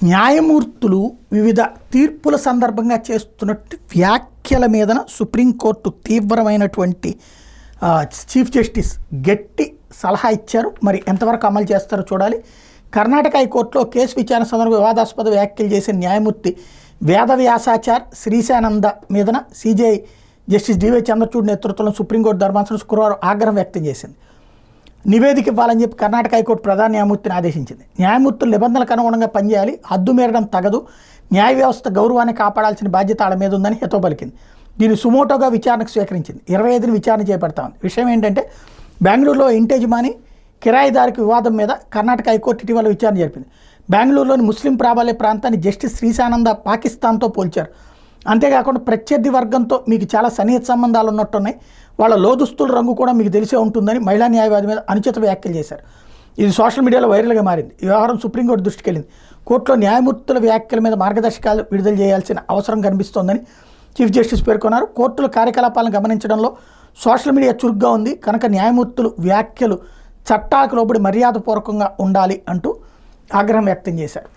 న్యాయమూర్తులు వివిధ తీర్పుల సందర్భంగా చేస్తున్నట్టు వ్యాఖ్యల మీదన సుప్రీంకోర్టు తీవ్రమైనటువంటి చీఫ్ జస్టిస్ గట్టి సలహా ఇచ్చారు. మరి ఎంతవరకు అమలు చేస్తారో చూడాలి. కర్ణాటక హైకోర్టులో కేసు విచారణ సందర్భంగా వివాదాస్పద వ్యాఖ్యలు చేసిన న్యాయమూర్తి వేదవ్యాసాచార్ శ్రీశానంద మీదన సిజేఐ జస్టిస్ డివై చంద్రచూడ్ నేతృత్వంలో సుప్రీంకోర్టు ధర్మాసనం శుక్రవారం ఆగ్రహం వ్యక్తం చేసింది. నివేదిక ఇవ్వాలని చెప్పి కర్ణాటక హైకోర్టు ప్రధాన న్యాయమూర్తిని ఆదేశించింది. న్యాయమూర్తులు నిబంధనలకు అనుగుణంగా పనిచేయాలి, హద్దు మీరడం తగదు, న్యాయ వ్యవస్థ గౌరవాన్ని కాపాడాల్సిన బాధ్యత ఆడ మీద ఉందని హితవు పలికింది. దీన్ని సుమోటోగా విచారణకు స్వీకరించింది. 25ని విచారణ చేపడతామని. విషయం ఏంటంటే, బెంగళూరులో ఇంటేజ్మాని కిరాయిదారికి వివాదం మీద కర్ణాటక హైకోర్టు ఇటీవల విచారణ జరిపింది. బెంగళూరులోని ముస్లిం ప్రాబల్య ప్రాంతాన్ని జస్టిస్ శ్రీశానంద పాకిస్తాన్తో పోల్చారు. అంతేకాకుండా ప్రత్యర్థి వర్గంతో మీకు చాలా సన్నిహిత సంబంధాలు ఉన్నట్టున్నాయి, వాళ్ళ లోదుస్తుల రంగు కూడా మీకు తెలిసే ఉంటుందని మహిళా న్యాయవాది మీద అనుచిత వ్యాఖ్యలు చేశారు. ఇది సోషల్ మీడియాలో వైరల్గా మారింది. ఈ వ్యవహారం సుప్రీంకోర్టు దృష్టికి వెళ్ళింది. కోర్టులో న్యాయమూర్తుల వ్యాఖ్యల మీద మార్గదర్శకాలు విడుదల చేయాల్సిన అవసరం కనిపిస్తోందని చీఫ్ జస్టిస్ పేర్కొన్నారు. కోర్టుల కార్యకలాపాలను గమనించడంలో సోషల్ మీడియా చురుగ్గా ఉంది కనుక న్యాయమూర్తులు వ్యాఖ్యలు చట్టాలకు లోబడి మర్యాదపూర్వకంగా ఉండాలి అంటూ ఆగ్రహం వ్యక్తం చేశారు.